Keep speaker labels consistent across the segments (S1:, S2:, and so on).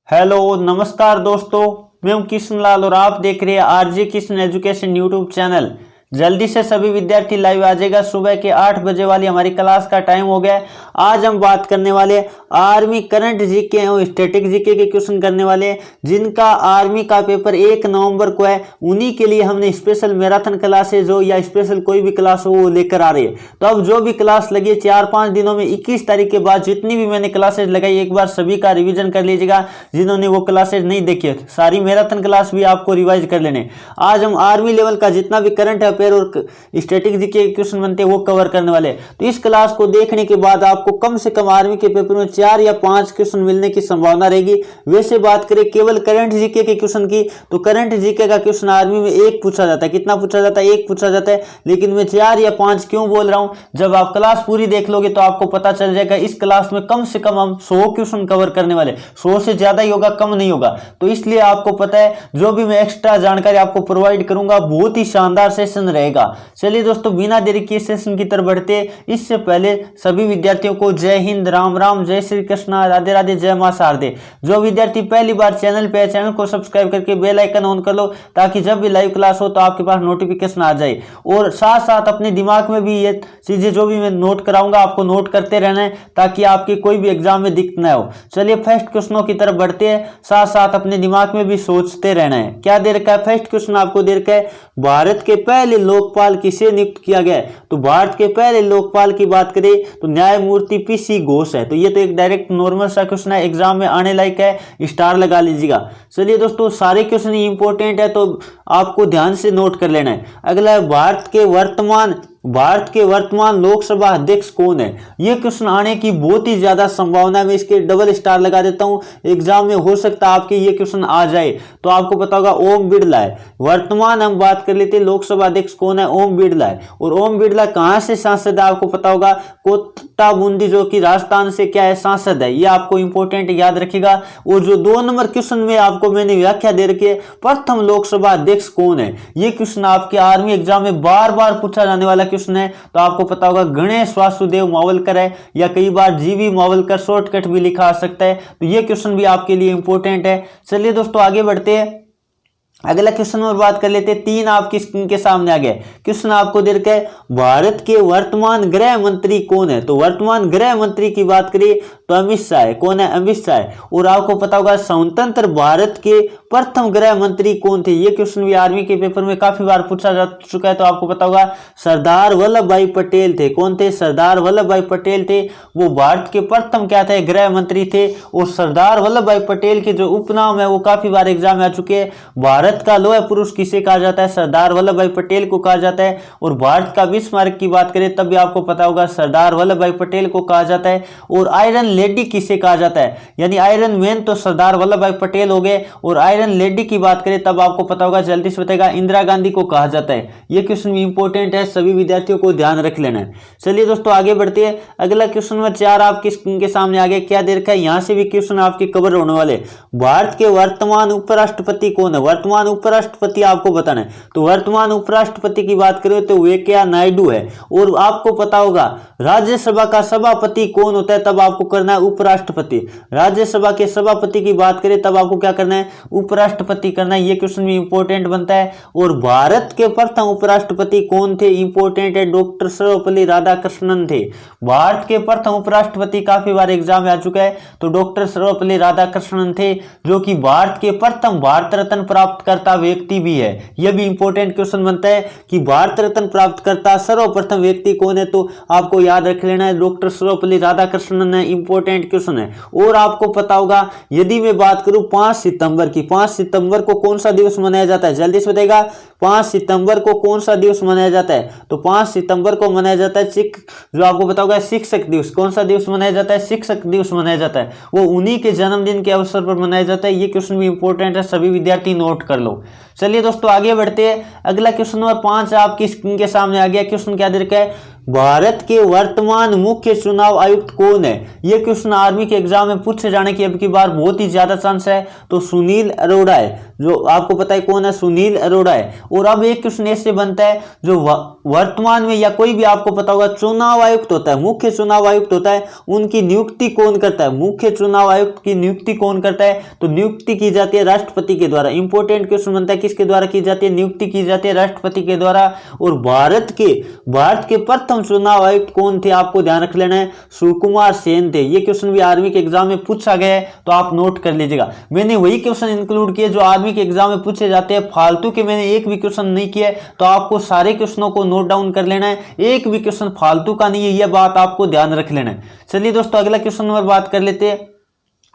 S1: Hello नमस्कार दोस्तों, मैं हूं किशन लाल और आप देख रहे हैं RJ Kishan education YouTube channel. जल्दी से सभी विद्यार्थी लाइव आ जाएगा। सुबह के 8 बजे वाली हमारी क्लास का टाइम हो गया है। आज हम बात करने वाले आर्मी करंट जीके और स्टैटिक जीके के क्वेश्चन करने वाले, जिनका आर्मी का पेपर 1 नवंबर को है। उन्हीं के लिए हमने स्पेशल मैराथन क्लासेज हो या स्पेशल कोई भी क्लास हो वो लेकर आ रही है। तो अब जो भी क्लास लगी 4-5 दिनों में 21 तारीख के बाद जितनी भी मैंने क्लासेज लगाई एक बार सभी का रिविजन कर लीजिएगा। जिन्होंने वो क्लासेज नहीं देखी है सारी मैराथन क्लास भी आपको रिवाइज कर लेने। आज हम आर्मी लेवल का जितना भी करंट अफेयर और स्टैटिक जीके क्वेश्चन बनते हैं वो कवर करने वाले। तो इस क्लास को देखने के बाद आपको कम से कम आर्मी के पेपर में 4 या 5 क्वेश्चन मिलने की संभावना रहेगी। वैसे बात करें केवल करंट जीके के क्वेश्चन की, तो करंट जीके का क्वेश्चन आर्मी में 1 पूछा जाता है। कितना पूछा जाता है? 1 पूछा जाता है। लेकिन मैं 4 या 5 क्यों बोल रहा हूं, जब आप क्लास पूरी देख लोगे तो आपको पता चल जाएगा। इस क्लास में कम से कम हम 100 क्वेश्चन कवर करने वाले, 100 से ज्यादा ही होगा, कम नहीं होगा। तो इसलिए आपको पता है जो भी मैं एक्स्ट्रा जानकारी आपको प्रोवाइड करूंगा बहुत ही शानदार सेशन रहेगा। चलिए दोस्तों, बिना देरी के सेशन की तरफ बढ़ते। इससे पहले सभी विद्यार्थियों को जय हिंद, राम राम, जय श्री कृष्णा, राधे राधे, जय मां शारदे। जो विद्यार्थी पहली बार चैनल पे है, चैनल को सब्सक्राइब करके बेल आइकन ऑन कर लो, ताकि जब भी लाइव क्लास हो तो आपके पास नोटिफिकेशन आ जाए। और साथ साथ अपने दिमाग में भी ये चीजें जो भी मैं नोट कराऊंगा आपको नोट करते रहना है, ताकि आपके कोई भी एग्जाम में दिक्कत न हो। चलिए फर्स्ट क्वेश्चनों की तरफ बढ़ते हैं। साथ साथ अपने दिमाग में भी सोचते रहना है। क्या दे रखा है? फर्स्ट क्वेश्चन आपको दे रखा है, भारत के पहले लोकपाल किसे नियुक्त किया गया है? तो भारत के पहले लोकपाल की बात करें तो न्यायमूर्ति पीसी घोष है। तो ये तो एक डायरेक्ट नॉर्मल सा क्वेश्चन है, एग्जाम में आने लायक है, स्टार लगा लीजिएगा। चलिए दोस्तों, सारे क्वेश्चन इंपॉर्टेंट है तो आपको ध्यान से नोट कर लेना है। अगला है, भारत के वर्तमान लोकसभा अध्यक्ष कौन है? यह क्वेश्चन आने की बहुत ही ज्यादा संभावना है। मैं इसके डबल स्टार लगा देता हूं, एग्जाम में हो सकता है आपके ये क्वेश्चन आ जाए। तो आपको पता होगा ओम बिरला है। वर्तमान हम बात कर लेते हैं लोकसभा अध्यक्ष कौन है? ओम बिरला है। और ओम बिरला कहां से सांसद है? आपको पता होगा कोटा बूंदी, जो कि राजस्थान से क्या है, सांसद है। यह आपको इंपॉर्टेंट याद रखिएगा। और जो 2 नंबर क्वेश्चन में आपको मैंने व्याख्या दे रखी है, प्रथम लोकसभा अध्यक्ष कौन है, यह क्वेश्चन आपके आर्मी एग्जाम में बार बार पूछा जाने वाला क्वेश्चन है। तो आपको पता होगा गणेश वासुदेव मावलकर है, या कई बार जीवी मावलकर शॉर्टकट भी लिखा आ सकता है। तो यह क्वेश्चन भी आपके लिए इंपॉर्टेंट है। चलिए दोस्तों आगे बढ़ते हैं। अगला क्वेश्चन और बात कर लेते हैं। 3 आपकी स्क्रीन के सामने आ गया। क्वेश्चन आपको दे रखा है, भारत के वर्तमान गृह मंत्री कौन है? तो वर्तमान गृह मंत्री की बात करें तो अमित शाह है। कौन है? अमित शाह है। और आपको पता होगा स्वतंत्र भारत के प्रथम गृह मंत्री कौन थे? ये क्वेश्चन भी आर्मी के पेपर में काफी बार पूछा जा चुका है। तो आपको पता होगा सरदार वल्लभ भाई पटेल थे। कौन थे? सरदार वल्लभ भाई पटेल थे। वो भारत के प्रथम क्या थे? गृह मंत्री थे। और सरदार वल्लभ भाई पटेल के जो उपनाम है वो काफी बार एग्जाम में आ चुके हैं। भारत का लोह पुरुष किसे कहा जाता है? सरदार वल्लभ भाई पटेल को कहा जाता है। और भारत का बिस्मार्क की बात करें तब भी आपको पता होगा सरदार वल्लभ भाई पटेल को कहा जाता है। और आयरन लेडी किसे कहा जाता है? यानी आयरन मैन तो सरदार वल्लभ भाई पटेल हो गए, और आयरन लेडी की बात करें तब आपको पता होगा, जल्दी से बताएगा, इंदिरा गांधी को कहा जाता है। यह क्वेश्चन भी इंपॉर्टेंट है, सभी विद्यार्थियों को ध्यान रख लेना है। चलिए दोस्तों आगे बढ़ते हैं। अगला क्वेश्चन में 4 आपकी स्क्रीन के सामने आगे। क्या दे रखा है? यहां से भी क्वेश्चन आपके कवर होने वाले। भारत के वर्तमान उपराष्ट्रपति कौन है? वर्तमान उपराष्ट्रपति आपको बताना है। तो वर्तमान उपराष्ट्रपति की बात करें तो वेंकैया नायडू है। और आपको पता होगा राज्यसभा का सभापति कौन होता है? तब आपको करना है उपराष्ट्रपति। राज्यसभा के सभापति की बात करें तब आपको क्या करना है? उपराष्ट्रपति करना है। यह क्वेश्चन भी इंपॉर्टेंट बनता है। और भारत के प्रथम उपराष्ट्रपति कौन थे? इंपॉर्टेंट है, डॉक्टर सर्वपल्ली राधाकृष्णन थे। भारत के प्रथम उपराष्ट्रपति काफी बार एग्जाम में आ चुका है। तो डॉक्टर सर्वपल्ली राधाकृष्णन थे, जो कि भारत के प्रथम भारत रत्न प्राप्त करता व्यक्ति भी है। यह भी इंपॉर्टेंट क्वेश्चन बनता है कि भारत रत्न प्राप्त करता सर्वप्रथम व्यक्ति कौन है? तो आपको याद रख लेना है, डॉक्टर सर्वपल्ली राधाकृष्णन है। इंपॉर्टेंट क्वेश्चन है। और आपको पता होगा, यदि मैं बात करूं 5 सितंबर की, 5 सितंबर को कौन सा दिवस मनाया जाता है? जल्दी से बताएगा, 5 सितंबर को कौन सा दिवस मनाया जाता है? तो 5 सितंबर को मनाया जाता है जो आपको पता होगा शिक्षक दिवस। कौन सा दिवस मनाया जाता है? शिक्षक दिवस मनाया जाता है। वो उन्हीं के जन्मदिन के अवसर पर मनाया जाता है। ये क्वेश्चन भी इंपॉर्टेंट है, सभी विद्यार्थी नोट कर लो। चलिए दोस्तों आगे बढ़ते हैं। अगला क्वेश्चन नंबर 5 आपकी स्क्रीन के सामने आ गया। क्वेश्चन क्या दे रखा है? भारत के वर्तमान मुख्य चुनाव आयुक्त कौन है? ये क्वेश्चन आर्मी के एग्जाम में पूछे जाने की अब की बार बहुत ही ज्यादा चांस है। तो सुनील अरोड़ा है, जो आपको पता है कौन है, सुनील अरोड़ा है। और अब एक क्वेश्चन ऐसे बनता है, जो वर्तमान में या कोई भी आपको पता होगा चुनाव आयुक्त होता है, मुख्य चुनाव आयुक्त होता है, उनकी नियुक्ति कौन करता है? मुख्य चुनाव आयुक्त की नियुक्ति कौन करता है? तो नियुक्ति की जाती है राष्ट्रपति के द्वारा। इंपॉर्टेंट क्वेश्चन बनता है, किसके द्वारा की जाती है? नियुक्ति की जाती है राष्ट्रपति के द्वारा। और भारत के प्रथम चुनाव आयुक्त कौन थे? आपको ध्यान रख लेना है, सुकुमार सेन थे। ये क्वेश्चन भी आर्मी के एग्जाम में पूछा गया है, तो आप नोट कर लीजिएगा। मैंने वही क्वेश्चन इंक्लूड किए जो आर्मी के एग्जाम में पूछे जाते हैं, फालतू के मैंने एक भी क्वेश्चन नहीं किया है। तो आपको सारे क्वेश्चनों को नोट डाउन कर लेना है, एक भी क्वेश्चन फालतू का नहीं है, यह बात आपको ध्यान रख लेना है। चलिए दोस्तों, अगला क्वेश्चन नंबर बात कर लेते हैं।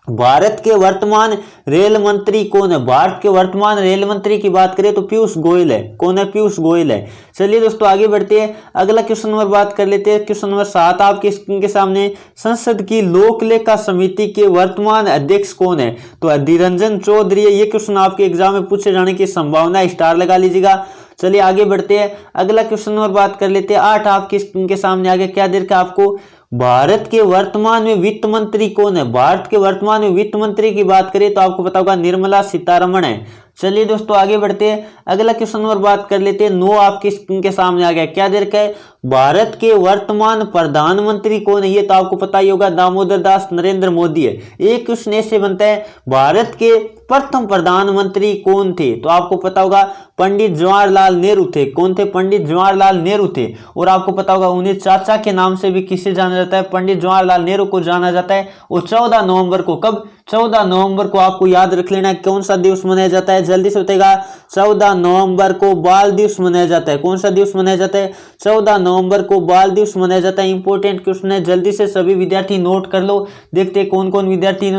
S1: भारत के वर्तमान रेल मंत्री कौन है? भारत के वर्तमान रेल मंत्री की बात करें तो पीयूष गोयल है। कौन है? पीयूष गोयल है। चलिए दोस्तों, आगे बढ़ते हैं, अगला क्वेश्चन नंबर बात कर लेते हैं। क्वेश्चन नंबर 7 आपके स्क्रीन के सामने, संसद की लोक लेखा समिति के वर्तमान अध्यक्ष कौन है? तो अधीर रंजन चौधरी है। ये क्वेश्चन आपके एग्जाम में पूछे जाने की संभावना है, स्टार लगा लीजिएगा। चलिए आगे बढ़ते हैं, अगला क्वेश्चन नंबर बात कर लेते हैं। 8 आपके स्क्रीन के सामने आगे क्या देर का आपको, भारत के वर्तमान में वित्त मंत्री कौन है? भारत के वर्तमान में वित्त मंत्री की बात करें तो आपको पता होगा निर्मला सीतारमण है। चलिए दोस्तों, आगे बढ़ते हैं, अगला क्वेश्चन नंबर बात कर लेते हैं। 9 आपकी स्क्रीन के सामने आ गया, क्या देर का है, भारत के वर्तमान प्रधानमंत्री कौन है? ये तो आपको पता ही होगा, दामोदर दास नरेंद्र मोदी है। एक क्वेश्चन ऐसे बनता है, भारत के प्रथम प्रधानमंत्री कौन थे? तो आपको पता होगा पंडित जवाहरलाल नेहरू थे। कौन थे? पंडित जवाहरलाल नेहरू थे। और आपको पता होगा उन्हें चाचा के नाम से भी किसे जाना जाता है? पंडित जवाहरलाल नेहरू को जाना जाता है। और 14 नवंबर को, कब? 14 नवंबर को आपको याद रख लेना है, कौन सा दिवस मनाया जाता है? जल्दी से बताएगा। 14 नवंबर को बाल दिवस मनाया जाता है। कौन सा दिवस मनाया जाता है? 14 नवंबर को बाल दिवस मनाया जाता है। इंपॉर्टेंट क्वेश्चन है, जल्दी से सभी विद्यार्थी नोट कर लो। देखते हैं कौन कौन विद्यार्थी,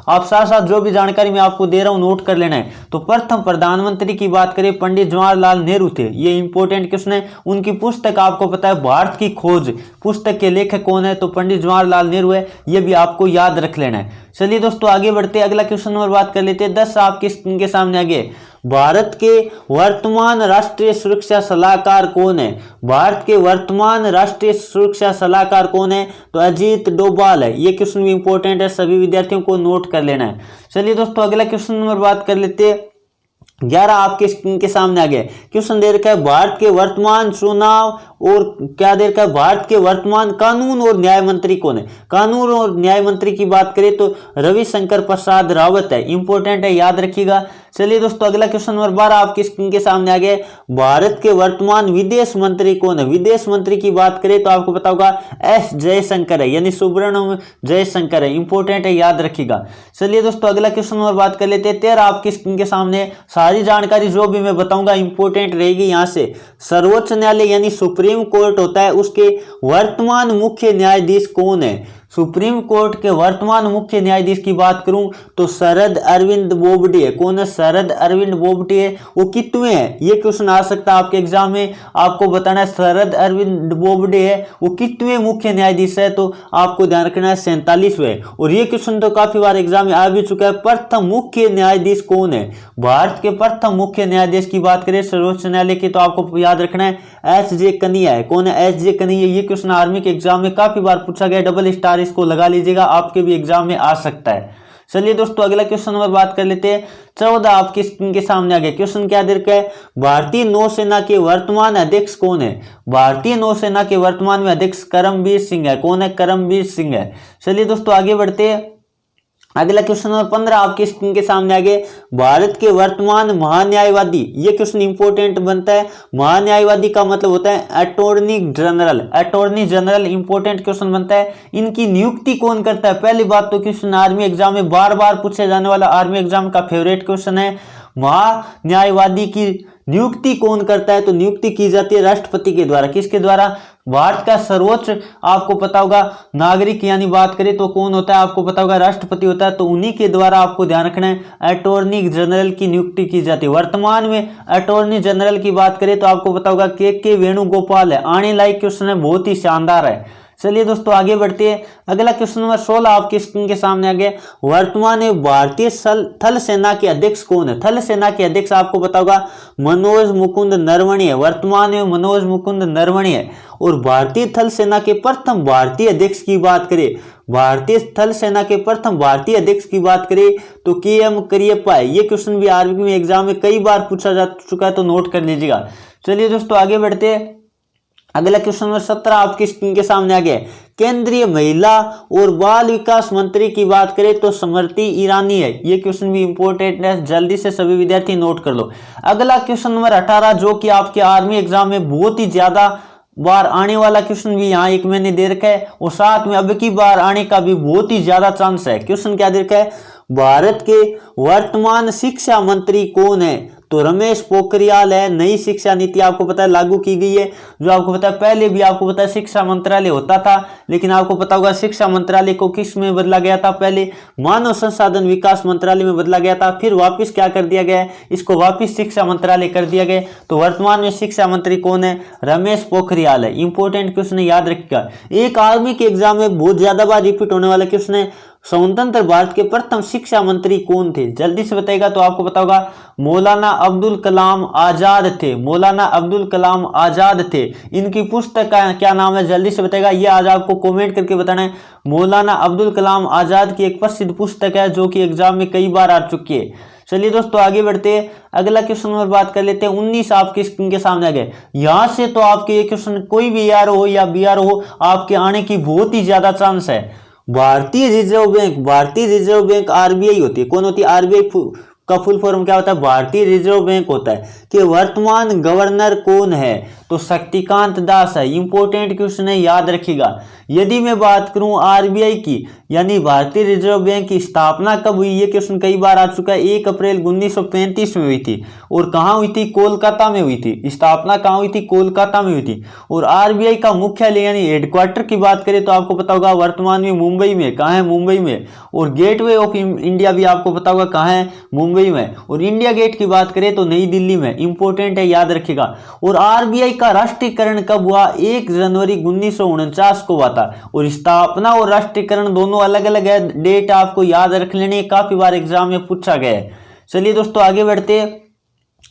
S1: आप साथ साथ जो भी जानकारी मैं आपको दे रहा हूं नोट कर लेना है। तो प्रथम प्रधानमंत्री की बात करें, पंडित जवाहरलाल नेहरू थे। ये इंपॉर्टेंट क्वेश्चन है। उनकी पुस्तक आपको पता है, भारत की खोज, पुस्तक के लेखक कौन है? तो पंडित जवाहरलाल नेहरू है। ये भी आपको याद रख लेना है। चलिए दोस्तों, आगे बढ़ते हैं, अगला क्वेश्चन नंबर बात कर लेते हैं। 10 आपके स्क्रीन के सामने आगे, भारत के वर्तमान राष्ट्रीय सुरक्षा सलाहकार कौन है? भारत के वर्तमान राष्ट्रीय सुरक्षा सलाहकार कौन है? तो अजीत डोभाल है। ये क्वेश्चन भी इंपॉर्टेंट है, सभी विद्यार्थियों को नोट कर लेना है। चलिए दोस्तों, अगला क्वेश्चन नंबर बात कर लेते हैं। 11 आपके स्क्रीन के सामने आ गया, क्वेश्चन दे रखा है, भारत के वर्तमान चुनाव और क्या दे रखा है, भारत के वर्तमान कानून और न्याय मंत्री कौन है? कानून और न्याय मंत्री की बात करें तो रविशंकर प्रसाद रावत है। इंपॉर्टेंट है, याद रखिएगा। चलिए दोस्तों, अगला क्वेश्चन नंबर 12 आपकी स्क्रीन के सामने आ गया, भारत के वर्तमान विदेश मंत्री कौन है? विदेश मंत्री की बात करें तो आपको पता होगा एस जयशंकर है, यानी सुब्रमण्यम जयशंकर है। इंपॉर्टेंट है, याद रखिएगा। चलिए दोस्तों, अगला क्वेश्चन नंबर बात कर लेते हैं। 13 आपकी स्क्रीन के सामने, सारी जानकारी जो भी मैं बताऊंगा इंपॉर्टेंट रहेगी। यहां से सर्वोच्च न्यायालय यानी सुप्रीम कोर्ट होता है, उसके वर्तमान मुख्य न्यायाधीश कौन है? सुप्रीम कोर्ट के वर्तमान मुख्य न्यायाधीश की बात करूं तो शरद अरविंद बोबडे है। कौन है? शरद अरविंद बोबडे है। वो कितने हैं? ये क्वेश्चन आ सकता है आपके एग्जाम में, आपको बताना है शरद अरविंद बोबडे है, वो कितने मुख्य न्यायाधीश है? तो आपको ध्यान रखना है 47वें। और ये क्वेश्चन तो काफी बार एग्जाम में आ भी चुका है, प्रथम मुख्य न्यायाधीश कौन है? भारत के प्रथम मुख्य न्यायाधीश की बात करें सर्वोच्च न्यायालय की, तो आपको याद रखना है एस.जे. कन्हैया है। कौन है? एस.जे. कन्हैया। ये क्वेश्चन आर्मी के एग्जाम में काफी बार पूछा गया, डबल स्टार इसको लगा लीजिएगा, आपके भी एग्जाम में आ सकता है। चलिए दोस्तों, अगला क्वेश्चन नंबर बात कर लेते हैं। 14 आपकी स्क्रीन के सामने आ गया, क्वेश्चन क्या दे रखा है, भारतीय नौसेना के वर्तमान अध्यक्ष कौन है? भारतीय नौसेना के वर्तमान में अध्यक्ष करमबीर सिंह है। कौन है? करमबीर सिंह है। चलिए दोस्तों, आगे बढ़ते हैं। अगला क्वेश्चन नंबर 15 आपके स्क्रीन के सामने आगे, भारत के वर्तमान महान्यायवादी। ये क्वेश्चन इंपॉर्टेंट बनता है। महान्यायवादी का मतलब होता है attorney general. Attorney general important question बनता है। इनकी नियुक्ति कौन करता है? पहली बात तो क्वेश्चन आर्मी एग्जाम में बार बार पूछे जाने वाला, आर्मी एग्जाम का फेवरेट क्वेश्चन है, महान्यायवादी की नियुक्ति कौन करता है? तो नियुक्ति की जाती है राष्ट्रपति के द्वारा। किसके द्वारा? भारत का सर्वोच्च आपको पता होगा नागरिक यानी बात करें तो कौन होता है? आपको पता होगा राष्ट्रपति होता है। तो उन्हीं के द्वारा आपको ध्यान रखना है अटॉर्नी जनरल की नियुक्ति की जाती है। वर्तमान में अटॉर्नी जनरल की बात करें तो आपको पता होगा के वेणुगोपाल है। आने लायक क्वेश्चन है, बहुत ही शानदार है। चलिए दोस्तों, आगे बढ़ते हैं। अगला क्वेश्चन नंबर 16 आपके स्क्रीन के सामने आ गया, वर्तमान में भारतीय थल सेना के अध्यक्ष कौन है? थल सेना के अध्यक्ष आपको पता होगा मनोज मुकुंद नरवणे है। वर्तमान में मनोज मुकुंद नरवणे है। और भारतीय थल सेना के प्रथम भारतीय अध्यक्ष की बात करें, भारतीय थल सेना के प्रथम भारतीय अध्यक्ष की बात करें तो के.एम. करियप्पा है। ये क्वेश्चन भी आर्मी में एग्जाम में कई बार पूछा जा चुका है, तो नोट कर लीजिएगा। चलिए दोस्तों आगे बढ़ते हैं। अगला क्वेश्चन नंबर 17 आपकी स्क्रीन के सामने आ गया। केंद्रीय महिला और बाल विकास मंत्री की बात करें तो स्मृति ईरानी है। ये क्वेश्चन भी इंपॉर्टेंट है, जल्दी से सभी विद्यार्थी नोट कर लो। अगला क्वेश्चन नंबर 18 जो कि आपके आर्मी एग्जाम में बहुत ही ज्यादा बार आने वाला क्वेश्चन भी यहाँ एक मैंने दे रखा है, और साथ में अब की बार आने का भी बहुत ही ज्यादा चांस है। क्वेश्चन क्या दे रखा है, भारत के वर्तमान शिक्षा मंत्री कौन है? तो रमेश पोखरियाल है। नई शिक्षा नीति आपको पता है लागू की गई है, जो आपको पता है पहले भी आपको पता है शिक्षा मंत्रालय होता था, लेकिन आपको पता होगा शिक्षा मंत्रालय को किस में बदला गया था, पहले मानव संसाधन विकास मंत्रालय में बदला गया था, फिर वापस क्या कर दिया गया है, इसको वापस शिक्षा मंत्रालय कर दिया गया। तो वर्तमान में शिक्षा मंत्री कौन है? रमेश पोखरियाल है। इंपॉर्टेंट क्वेश्चन है, याद रखिएगा। एक आर्मी के एग्जाम में बहुत ज्यादा बार रिपीट होने वाला क्वेश्चन है, स्वतंत्र भारत के प्रथम शिक्षा मंत्री कौन थे? जल्दी से बताएगा तो आपको पता होगा मौलाना अब्दुल कलाम आजाद थे। मौलाना अब्दुल कलाम आजाद थे। इनकी पुस्तक का क्या नाम है? जल्दी से बताएगा, ये आज आपको कमेंट करके बताना है। मौलाना अब्दुल कलाम आजाद की एक प्रसिद्ध पुस्तक है जो कि एग्जाम में कई बार आ चुकी है। चलिए दोस्तों आगे बढ़ते हैं। अगला क्वेश्चन नंबर बात कर लेते हैं। 19 आपकी स्क्रीन के सामने आ गए। यहां से तो आपके ये क्वेश्चन कोई भी AR हो या BR हो, आपके आने की बहुत ही ज्यादा चांस है। भारतीय रिजर्व बैंक, भारतीय रिजर्व बैंक RBI होती है। कौन होती है? RBI का फुल फॉर्म क्या होता है? भारतीय रिजर्व बैंक होता है। कि वर्तमान गवर्नर कौन है? तो शक्तिकांत दास है। इंपॉर्टेंट क्वेश्चन है, याद रखिएगा। यदि मैं बात करूं RBI की यानी भारतीय रिजर्व बैंक की स्थापना कब हुई, ये क्वेश्चन कई बार आ चुका है। 1 अप्रैल 1935 में हुई थी। और कहां हुई थी? कोलकाता में हुई थी। स्थापना कहां हुई थी? कोलकाता में हुई थी। और RBI का मुख्यालय यानी हेडक्वार्टर की बात करें तो आपको पता होगा वर्तमान में मुंबई में। कहां है? मुंबई में। और गेटवे ऑफ इंडिया भी आपको पता होगा कहां है? मुंबई में। और इंडिया गेट की बात करें तो नई दिल्ली में। इंपॉर्टेंट है, याद रखिएगा। और RBI का राष्ट्रीयकरण कब हुआ? 1 जनवरी 1949 को हुआ था। और स्थापना और राष्ट्रीयकरण दोनों अलग अलग है, डेट आपको याद रख लेनी, काफी बार एग्जाम में पूछा गया है। चलिए दोस्तों आगे बढ़ते हैं।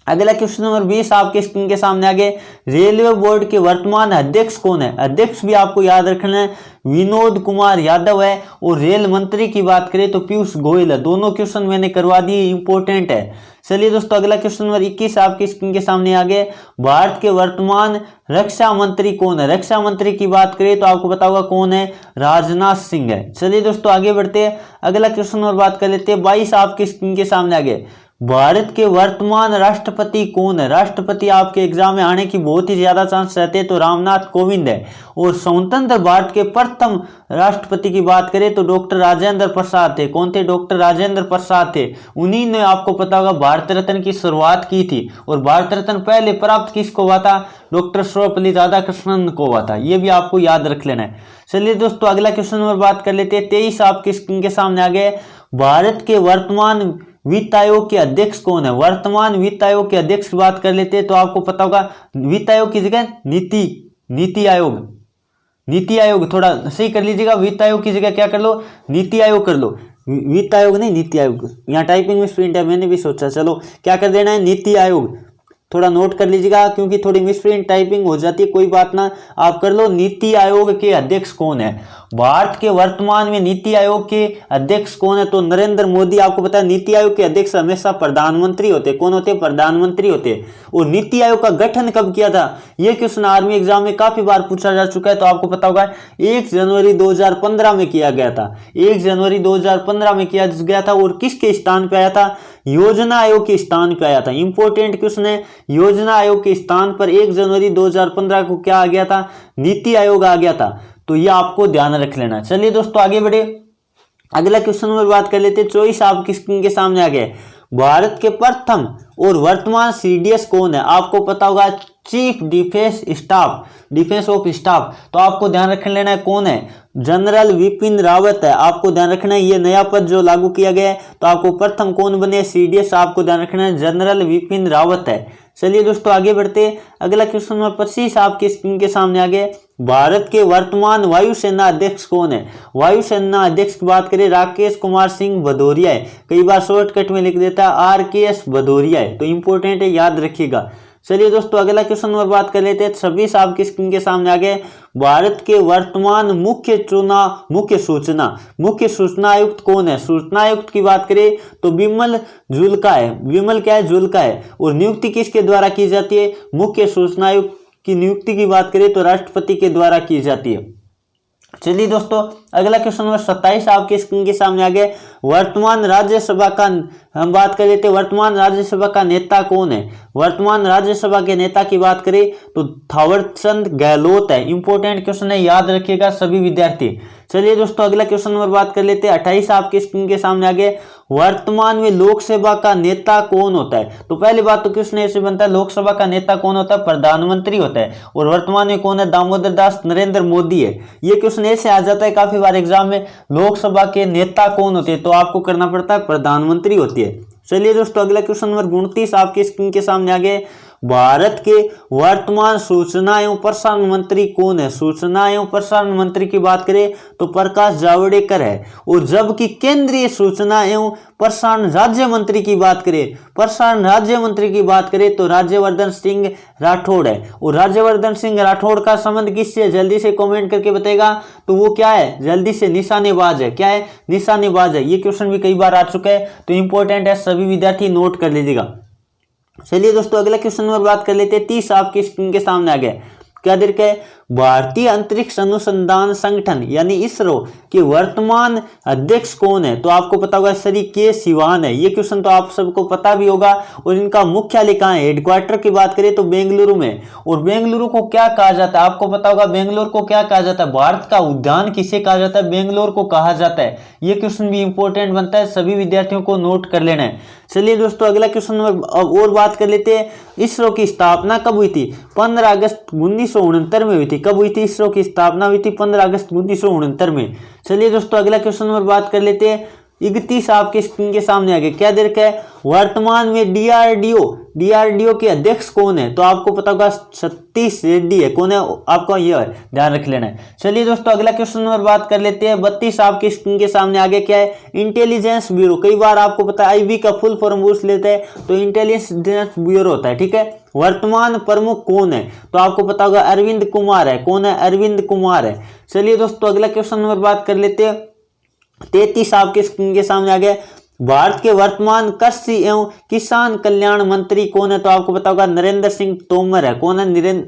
S1: अगला क्वेश्चन नंबर 20 आपके स्क्रीन के सामने आगे। रेलवे बोर्ड के वर्तमान अध्यक्ष कौन है? अध्यक्ष भी आपको याद रखना है, विनोद कुमार यादव है। और रेल मंत्री की बात करें तो पीयूष गोयल है। दोनों क्वेश्चन मैंने करवा दिए, इंपॉर्टेंट है। चलिए दोस्तों अगला क्वेश्चन नंबर 21 आपकी स्क्रीन के सामने आगे। भारत के वर्तमान रक्षा मंत्री कौन है? रक्षा मंत्री की बात करें तो आपको पता होगा कौन है? राजनाथ सिंह है। चलिए दोस्तों आगे बढ़ते हैं। अगला क्वेश्चन नंबर बात कर लेते हैं। 22 आपकी स्क्रीन के सामने आगे। भारत के वर्तमान राष्ट्रपति कौन है? राष्ट्रपति आपके एग्जाम में आने की बहुत ही ज्यादा चांस रहते हैं, तो रामनाथ कोविंद है। और स्वतंत्र भारत के प्रथम राष्ट्रपति की बात करें तो डॉक्टर राजेंद्र प्रसाद थे। कौन थे? डॉक्टर राजेंद्र प्रसाद थे। उन्हीं ने आपको पता होगा भारत रत्न की शुरुआत की थी। और भारत रत्न पहले प्राप्त किसको हुआ था? डॉक्टर सर्वपल्ली राधाकृष्णन को हुआ था। ये भी आपको याद रख लेना है। चलिए दोस्तों अगला क्वेश्चन नंबर बात कर लेते हैं। 23 आपकी स्क्रीन के सामने आ गए। भारत के वर्तमान वित्त आयोग के अध्यक्ष कौन है? वर्तमान वित्त आयोग के अध्यक्ष की बात कर लेते हैं तो आपको पता होगा वित्त आयोग की जगह नीति आयोग थोड़ा सही कर लीजिएगा। वित्त आयोग की जगह क्या कर लो? नीति आयोग कर लो। वित्त आयोग नहीं, नीति आयोग। यहाँ टाइपिंग में स्प्रिंट है, मैंने भी सोचा चलो क्या कर देना है? नीति आयोग। थोड़ा नोट कर लीजिएगा क्योंकि थोड़ी मिसप्रिंट टाइपिंग हो जाती है, कोई बात ना, आप कर लो। नीति आयोग के अध्यक्ष कौन है? भारत के वर्तमान में नीति आयोग के अध्यक्ष कौन है? तो नरेंद्र मोदी। आपको पता है नीति आयोग के अध्यक्ष हमेशा प्रधानमंत्री होते। कौन होते? प्रधानमंत्री होते। और नीति आयोग का गठन कब किया था? यह क्वेश्चन आर्मी एग्जाम में काफी बार पूछा जा चुका है, तो आपको पता होगा 1 जनवरी 2015 में किया गया था। 1 जनवरी 2015 में किया गया था। और किसके स्थान पे आया था? योजना आयोग के स्थान पे आया था। इंपॉर्टेंट क्वेश्चन है। योजना आयोग के स्थान पर 1 जनवरी 2015 को क्या आ गया था? नीति आयोग आ गया था। तो ये आपको ध्यान रख लेना। चलिए दोस्तों आगे बढ़े। अगला क्वेश्चन नंबर बात कर लेते हैं। 24 आपकी स्क्रीन के सामने आ गए। भारत के प्रथम और वर्तमान CDS कौन है? आपको पता होगा चीफ डिफेंस ऑफ स्टाफ। तो आपको ध्यान रख लेना है कौन है? जनरल विपिन रावत है। आपको ध्यान रखना है ये नया पद जो लागू किया गया है, तो आपको प्रथम कौन बने? CDS। आपको ध्यान रखना है जनरल विपिन रावत है। चलिए दोस्तों आगे बढ़ते। अगला क्वेश्चन नंबर 25 आपके स्क्रीन के सामने आ गए। भारत के वर्तमान वायुसेना अध्यक्ष कौन है? वायुसेना अध्यक्ष की बात करें राकेश कुमार सिंह भदौरिया है। कई बार शॉर्टकट में लिख देता है RKS भदौरिया है। तो इंपॉर्टेंट है, याद रखिएगा। चलिए दोस्तों अगला क्वेश्चन नंबर बात कर लेते हैं। 26 आपकी स्क्रीन के सामने आ गए। भारत के वर्तमान मुख्य सूचना आयुक्त कौन है? सूचना आयुक्त की बात करें तो विमल जुल्का है। विमल क्या है? जुल्का है। और नियुक्ति किसके द्वारा की जाती है? मुख्य सूचना आयुक्त की नियुक्ति की बात करें तो राष्ट्रपति के द्वारा की जाती है। चलिए दोस्तों अगला क्वेश्चन नंबर 27 आपके स्क्रीन के सामने आ गए। वर्तमान राज्यसभा का हम बात कर लेते हैं। वर्तमान राज्यसभा का नेता कौन है? वर्तमान राज्यसभा के नेता की बात करें तो थावरचंद गहलोत है। इंपॉर्टेंट क्वेश्चन है, याद रखिएगा सभी विद्यार्थी। चलिए दोस्तों अगला क्वेश्चन नंबर बात कर लेते हैं। 28 आपके स्क्रीन के सामने आ गए। वर्तमान में लोकसभा का नेता कौन होता है? तो पहली बात तो क्वेश्चन ऐसे बनता है, लोकसभा का नेता कौन होता है? प्रधानमंत्री होता है। और वर्तमान में कौन है? दामोदर दास नरेंद्र मोदी है। ये क्वेश्चन ऐसे आ जाता है काफी बार एग्जाम में, लोकसभा के नेता कौन होते हैं? तो आपको करना पड़ता है प्रधानमंत्री होती है। चलिए दोस्तों अगला क्वेश्चन नंबर 29 आपकी स्क्रीन के सामने आ गए। भारत के वर्तमान सूचना एवं प्रसारण मंत्री कौन है? सूचना एवं प्रसारण मंत्री की बात करें तो प्रकाश जावड़ेकर है। और जबकि केंद्रीय सूचना एवं प्रसारण राज्य मंत्री की बात करें तो राज्यवर्धन सिंह राठौड़ है। और राज्यवर्धन सिंह राठौड़ का संबंध किससे है? जल्दी से कमेंट करके बताएगा। तो वो क्या है? जल्दी से निशानेबाज है। क्या है? निशानेबाज है। ये क्वेश्चन भी कई बार आ चुका है तो इंपॉर्टेंट है, सभी विद्यार्थी नोट कर लीजिएगा। चलिए दोस्तों अगला क्वेश्चन नंबर बात कर लेते हैं। 30 आपकी स्क्रीन के सामने आ गया। क्या दीर्घ है? भारतीय अंतरिक्ष अनुसंधान संगठन यानी इसरो के वर्तमान अध्यक्ष कौन है? तो आपको पता होगा श्री के सिवान है। ये क्वेश्चन तो आप सबको पता भी होगा। और इनका मुख्यालय कहाँ है? हेडक्वार्टर की बात करें तो बेंगलुरु में। और बेंगलुरु को क्या कहा जाता है? आपको पता होगा बेंगलुरु को क्या कहा जाता है? भारत का उद्यान किसे कहा जाता है? बेंगलुरु को कहा जाता है। ये क्वेश्चन भी इंपॉर्टेंट बनता है, सभी विद्यार्थियों को नोट कर लेना है। चलिए दोस्तों अगला क्वेश्चन नंबर और बात कर लेते हैं। इसरो की स्थापना कब हुई थी? 15 अगस्त 1969 में हुई थी। कब हुई थी? इसरो की स्थापना हुई थी 15 अगस्त 1969 में। चलिए दोस्तों अगला क्वेश्चन नंबर बात कर लेते हैं। 31 आपके स्क्रीन के सामने आ गए। क्या दे रखा है? वर्तमान में डीआरडीओ के अध्यक्ष कौन है? तो आपको पता होगा सतीश रेड्डी है। कौन है? आपको ये ध्यान रख लेना है। चलिए दोस्तों अगला क्वेश्चन नंबर बात कर लेते हैं। 32 आपके स्क्रीन के सामने आगे। क्या है? Intelligence bureau. कई बार आपको पता है आईबी का फुल फॉर्म पूछ लेते हैं तो इंटेलिजेंस ब्यूरो होता है। ठीक है। वर्तमान प्रमुख कौन है? तो आपको पता होगा अरविंद कुमार है। कौन है? अरविंद कुमार है। चलिए दोस्तों अगला क्वेश्चन नंबर बात कर लेते हैं। 33 आपके स्क्रीन के सामने आ गया। भारत के वर्तमान कृषि एवं किसान कल्याण मंत्री कौन है? तो आपको पता होगा नरेंद्र सिंह तोमर है। कौन है?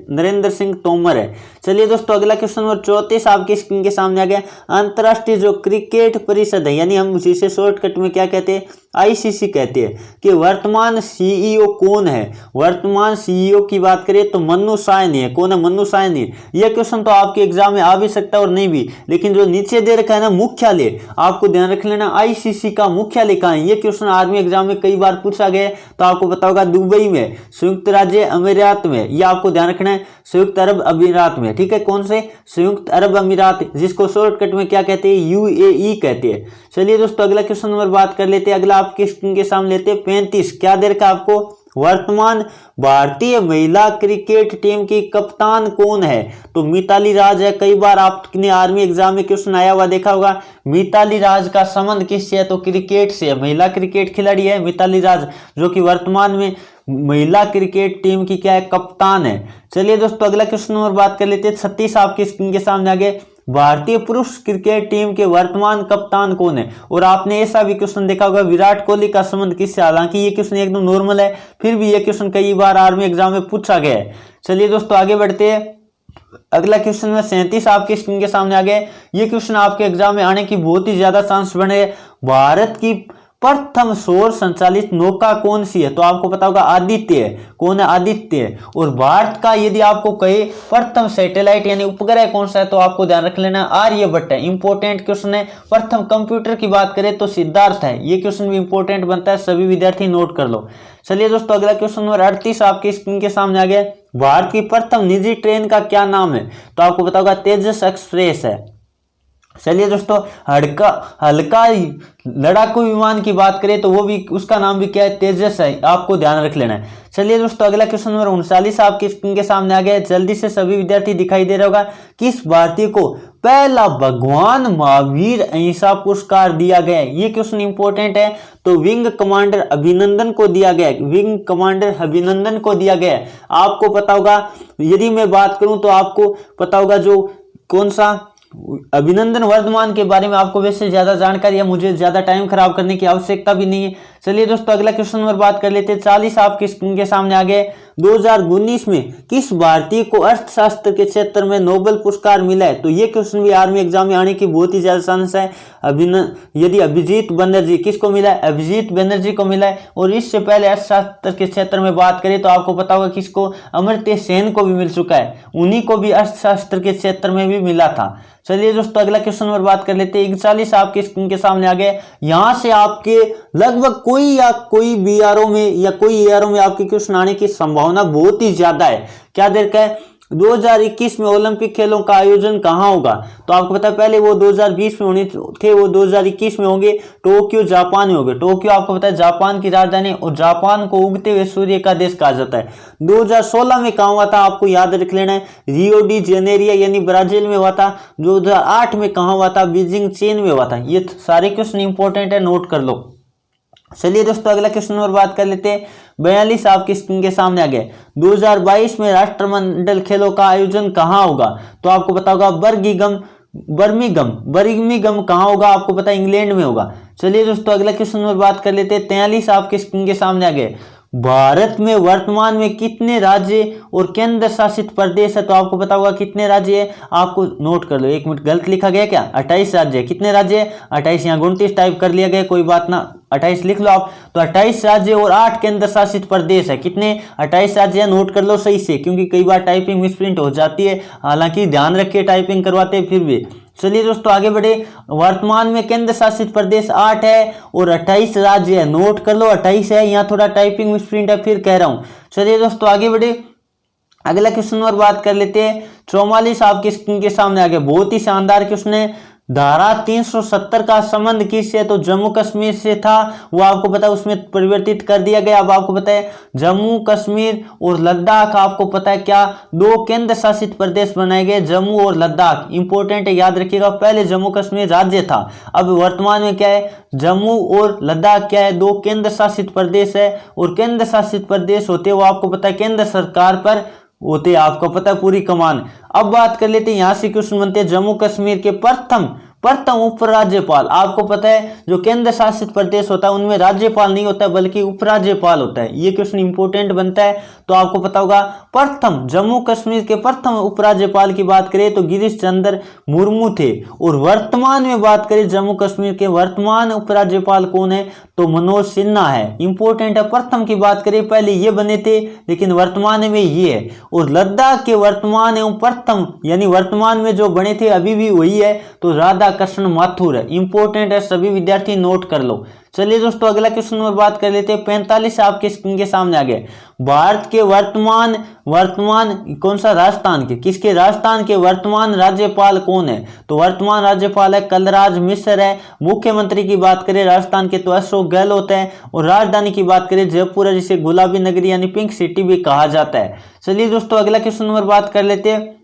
S1: नरेंद्र सिंह तोमर है। चलिए दोस्तों अगला क्वेश्चन नंबर 34 आपके स्क्रीन के सामने आ गया। अंतर्राष्ट्रीय जो क्रिकेट परिषद है यानी हम जिसे शॉर्टकट में क्या कहते हैं? आईसीसी कहते हैं कि वर्तमान सीईओ कौन है? वर्तमान सीईओ की बात करें तो मन्नू सायनी है। कौन है? मन्नू सायनी। यह क्वेश्चन तो आपके एग्जाम में आ भी सकता है और नहीं भी, लेकिन जो नीचे दे रखा है ना मुख्यालय, आपको ध्यान रख लेना आईसीसी का मुख्यालय कहाँ है। ये क्वेश्चन आर्मी एग्जाम में कई बार पूछा गया तो आपको पता होगा दुबई में, संयुक्त राज्य अमीरात में। यह आपको ध्यान रखना है, संयुक्त अरब अमीरात में। ठीक है। कौन से? संयुक्त अरब अमीरात, जिसको शॉर्टकट में क्या कहते हैं? यूएई कहते हैं। चलिए दोस्तों अगला क्वेश्चन नंबर बात कर लेते हैं। अगला आपके स्क्रीन के सामने लेते हैं 35। क्या देर का आपको? वर्तमान भारतीय महिला क्रिकेट टीम की कप्तान कौन है? तो मिताली राज है। कई बार आपने आर्मी एग्जाम में क्वेश्चन आया हुआ देखा होगा। मिताली राज का संबंध किससे है? तो क्रिकेट से है। महिला क्रिकेट खिलाड़ी है मिताली राज, जो कि वर्तमान में महिला क्रिकेट टीम की क्या है? कप्तान है। चलिए दोस्तों अगला क्वेश्चन नंबर बात कर लेते हैं। 36 आपकी स्क्रीन के सामने आ गए। भारतीय पुरुष क्रिकेट टीम के वर्तमान कप्तान कौन है? और आपने ऐसा भी क्वेश्चन देखा होगा विराट कोहली का संबंध किससे? हालांकि ये क्वेश्चन एकदम नॉर्मल है, फिर भी ये क्वेश्चन कई बार आर्मी एग्जाम में पूछा गया है। चलिए दोस्तों आगे बढ़ते हैं। अगला क्वेश्चन में 37 आपके स्क्रीन के सामने आ गए। ये क्वेश्चन आपके एग्जाम में आने की बहुत ही ज्यादा चांस बने। भारत की प्रथम सौर संचालित नौका कौन सी है? तो आपको पता होगा आदित्य है। कौन है? आदित्य है। और भारत का यदि आपको कहे प्रथम सैटेलाइट यानी उपग्रह कौन सा है तो आपको ध्यान रख लेना आर्यभट्ट है। इंपॉर्टेंट क्वेश्चन है। प्रथम कंप्यूटर की बात करें तो सिद्धार्थ है। ये क्वेश्चन भी इंपॉर्टेंट बनता है, सभी विद्यार्थी नोट कर लो। चलिए दोस्तों अगला क्वेश्चन नंबर 38 आपकी स्क्रीन के सामने आ गया। भारत की प्रथम निजी ट्रेन का क्या नाम है? तो आपको पता होगा तेजस एक्सप्रेस है। चलिए दोस्तों, हल्का हल्का लड़ाकू विमान की बात करें तो वो भी, उसका नाम भी क्या है, तेजस है, आपको ध्यान रख लेना है। चलिए दोस्तों, अगला क्वेश्चन नंबर 39 आपकी स्क्रीन के सामने आ गया है। जल्दी से सभी विद्यार्थी दिखाई दे रहा होगा, किस भारतीय को पहला भगवान महावीर अहिंसा पुरस्कार दिया गया है? ये क्वेश्चन इंपॉर्टेंट है। तो विंग कमांडर अभिनंदन को दिया गया है, विंग कमांडर अभिनंदन को दिया गया है। आपको पता होगा, यदि मैं बात करूं तो आपको पता होगा जो कौन सा अभिनंदन वर्धमान के बारे में आपको वैसे ज्यादा जानकारी है, मुझे ज्यादा टाइम खराब करने की आवश्यकता भी नहीं है। चलिए दोस्तों, अगला क्वेश्चन नंबर बात कर लेते हैं। 40 आपकी स्क्रीन के सामने आ गए। 2019 में किस भारतीय को अर्थशास्त्र के क्षेत्र में नोबेल पुरस्कार मिला है? तो ये क्वेश्चन भी आर्मी एग्जाम में आने की बहुत ही ज्यादा चांस है। यदि अभिजीत बनर्जी, किसको मिला है? अभिजीत बनर्जी को मिला है। और इससे पहले अर्थशास्त्र के क्षेत्र में बात करें तो आपको पता होगा किसको, अमर्त्य सेन को भी मिल चुका है, उन्हीं को भी अर्थशास्त्र के क्षेत्र में भी मिला था। चलिए दोस्तों, अगला क्वेश्चन नंबर बात कर लेते हैं। 41 आपके स्क्रीन के सामने आ गए। यहां से आपके लगभग कोई बीआरओ में या कोई एआरओ में आपके क्वेश्चन आने की संभावना बहुत ही ज्यादा है। क्या देखा है, 2021 में ओलंपिक खेलों का आयोजन कहां होगा? तो आपको पता है पहले वो 2020 में होने थे, वो 2021 में होंगे। टोक्यो जापान में होंगे। टोक्यो आपको पता है जापान की राजधानी, और जापान को उगते हुए सूर्य का देश कहा जाता है। 2016 में कहां हुआ था? आपको याद रख लेना है, रियो डी जेनेरियो यानी ब्राजील में हुआ था। 2008 में कहां हुआ था? बीजिंग चीन में हुआ था। ये सारे क्वेश्चन इंपॉर्टेंट है, नोट कर लो। चलिए दोस्तों, अगला क्वेश्चन नंबर बात कर लेते हैं। 42 आपकी स्क्रीन के सामने आ गए। 2022 में राष्ट्रमंडल खेलों का आयोजन कहां होगा? तो आपको पता होगा बर्मिंघम कहां होगा? आपको पता है इंग्लैंड में होगा। चलिए दोस्तों, अगला क्वेश्चन नंबर बात कर लेते हैं। 43 आपके स्क्रीन के सामने आ गए। भारत में वर्तमान में कितने राज्य और केंद्र शासित प्रदेश है? तो आपको पता होगा कितने राज्य है, आपको नोट कर लो। एक मिनट, गलत लिखा गया क्या? 28 राज्य है। कितने राज्य है? 28। यहाँ 29 टाइप कर लिया गया, कोई बात ना, 28 लिख लो आप। तो 28 राज्य और 8 केंद्र शासित प्रदेश है। कितने? 28 राज्य, नोट कर लो सही से, क्योंकि कई बार टाइपिंग मिसप्रिंट हो जाती है, हालांकि ध्यान रखिए टाइपिंग करवाते हैं फिर भी। चलिए दोस्तों, आगे बढ़े। वर्तमान में केंद्र शासित प्रदेश 8 है और 28 राज्य है। नोट कर लो, 28 है। यहाँ थोड़ा टाइपिंग मिसप्रिंट है, फिर कह रहा हूं। चलिए दोस्तों, आगे बढ़े। अगला क्वेश्चन और बात कर लेते हैं। 44 आपकी स्क्रीन के सामने आ गया। बहुत ही शानदार क्वेश्चन है। धारा 370 का संबंध किससे? तो जम्मू कश्मीर से था, वो आपको पता है उसमें परिवर्तित कर दिया गया। अब आपको पता है जम्मू कश्मीर और लद्दाख, आपको पता है क्या, 2 केंद्र शासित प्रदेश बनाए गए, जम्मू और लद्दाख। इंपॉर्टेंट है, याद रखिएगा। पहले जम्मू कश्मीर राज्य था, अब वर्तमान में क्या है, जम्मू और लद्दाख क्या है, 2 केंद्र शासित प्रदेश है। और केंद्र शासित प्रदेश होते वो आपको पता है केंद्र सरकार पर होते, आपको पता है पूरी कमान। अब बात कर लेते हैं, यहां से क्वेश्चन बनते हैं जम्मू कश्मीर के प्रथम उपराज्यपाल। आपको पता है जो केंद्र शासित प्रदेश होता है उनमें राज्यपाल नहीं होता है बल्कि उपराज्यपाल होता है। ये क्वेश्चन इंपॉर्टेंट बनता है। तो आपको पता होगा प्रथम जम्मू कश्मीर के प्रथम उपराज्यपाल की बात करें तो गिरीश चंद्र मुर्मू थे। और वर्तमान में बात करें जम्मू कश्मीर के वर्तमान उपराज्यपाल कौन है? तो मनोज सिन्हा है। इंपॉर्टेंट है, प्रथम की बात करें पहले ये बने थे लेकिन वर्तमान में ये है। और लद्दाख के वर्तमान एवं प्रथम यानी वर्तमान में जो बने थे अभी भी वही है, तो राधा कृष्ण माथुर है। इंपॉर्टेंट है, सभी विद्यार्थी नोट कर लो। चलिए दोस्तों, अगला क्वेश्चन और बात कर लेते हैं। 45 आपके स्क्रीन के सामने आ गए। भारत के वर्तमान कौन सा? राजस्थान के, किसके? राजस्थान के वर्तमान राज्यपाल कौन है? तो वर्तमान राज्यपाल है कलराज मिश्र है। मुख्यमंत्री की बात करें राजस्थान के तो अशोक गहलोत है। और राजधानी की बात करें जयपुर है, जिसे गुलाबी नगरी यानी पिंक सिटी भी कहा जाता है। चलिए दोस्तों, अगला क्वेश्चन नंबर बात कर लेते हैं।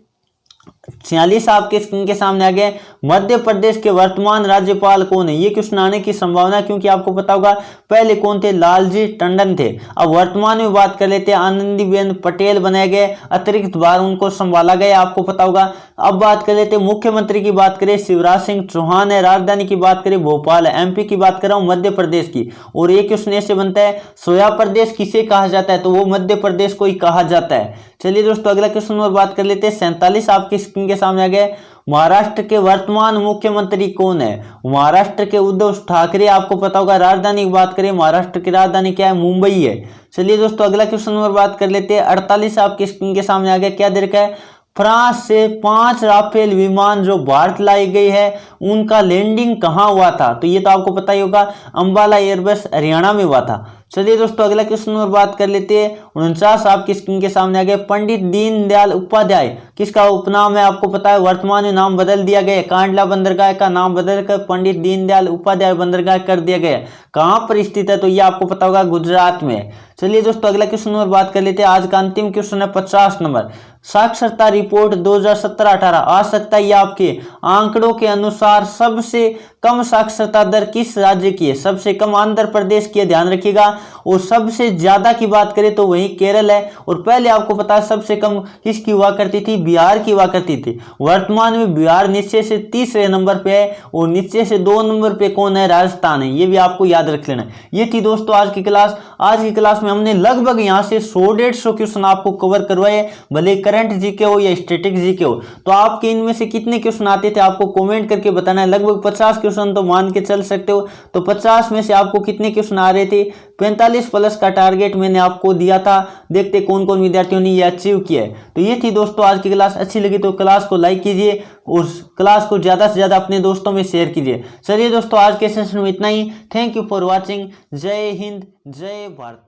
S1: 46 आपके स्क्रीन के सामने आ गए। मध्य प्रदेश के वर्तमान राज्यपाल कौन है? ये क्वेश्चन आने की संभावना, क्योंकि आपको पता होगा पहले कौन थे? लालजी टंडन थे। अब वर्तमान में बात कर लेते हैं, आनंदीबेन पटेल बनाए गए, अतिरिक्त बार उनको संभाला गया, आपको पता होगा। अब बात कर लेते हैं मुख्यमंत्री की बात करें शिवराज सिंह चौहान है। राजधानी की बात करें भोपाल है। एमपी की बात कर रहा हूं, मध्य प्रदेश की। और एक क्वेश्चन ऐसे बनता है, सोया प्रदेश किसे कहा जाता है? तो वो मध्य प्रदेश को ही कहा जाता है। चलिए दोस्तों, अगला क्वेश्चन और बात कर लेते हैं। 47 आपकी स्क्रीन के सामने आ गए। महाराष्ट्र के वर्तमान मुख्यमंत्री कौन है? महाराष्ट्र के उद्धव ठाकरे। आपको पता होगा। राजधानी की बात करें, महाराष्ट्र की राजधानी क्या है? मुंबई है। चलिए दोस्तों, अगला क्वेश्चन और बात कर लेते हैं। 48 आपकी स्क्रीन के सामने आ गया। क्या दे रखा है? फ्रांस से 5 राफेल विमान जो भारत लाई गई है उनका लैंडिंग कहाँ हुआ था? तो ये तो आपको पता ही होगा, अंबाला एयरबेस हरियाणा में हुआ था। चलिए दोस्तों अगला क्वेश्चन और बात कर लेते हैं। 49 आपकी स्क्रीन के सामने आ गए। पंडित दीनदयाल उपाध्याय किसका उपनाम है? आपको पता है वर्तमान में नाम बदल दिया गया है, कांडला बंदरगाह का नाम बदलकर पंडित दीनदयाल उपाध्याय बंदरगाह कर दिया गया। कहाँ पर स्थित है? तो ये आपको पता होगा गुजरात में। चलिए दोस्तों अगला क्वेश्चन और बात कर लेते हैं। आज का अंतिम क्वेश्चन है 50 नंबर। साक्षरता रिपोर्ट 2017-18 आ सकता है आपके आंकड़ों के अनुसार सबसे कम साक्षरता दर किस राज्य की है? सबसे कम आंध्र प्रदेश की है, ध्यान रखिएगा। और सबसे ज्यादा की बात करें तो वही केरल है। और पहले आपको पता है सबसे कम किसकी हुआ करती थी? बिहार की हुआ करती थी। वर्तमान में बिहार नीचे से तीसरे नंबर पे है और नीचे से 2 नंबर पे कौन है? राजस्थान है। ये भी आपको याद रख लेना। ये थी दोस्तों आज की क्लास। आज की क्लास में हमने लगभग यहाँ से 100-150 क्वेश्चन आपको कवर करवाए, भले करंट जीके हो या स्टैटिक जीके हो। तो आपके इनमें से कितने क्वेश्चन आते थे आपको कमेंट करके बताना है। लगभग 50 क्वेश्चन तो मान के चल सकते हो। तो 50 में से आपको कितने क्वेश्चन आ रहे थे? 45 प्लस का टारगेट मैंने आपको दिया था। देखते कौन कौन विद्यार्थियों ने ये अचीव किया है। तो ये थी दोस्तों आज की क्लास। अच्छी लगी तो क्लास को लाइक कीजिए और क्लास को ज्यादा से ज्यादा अपने दोस्तों में शेयर कीजिए। चलिए दोस्तों आज के सेशन में इतना ही। Thank you for watching. जय हिंद, जय भारत।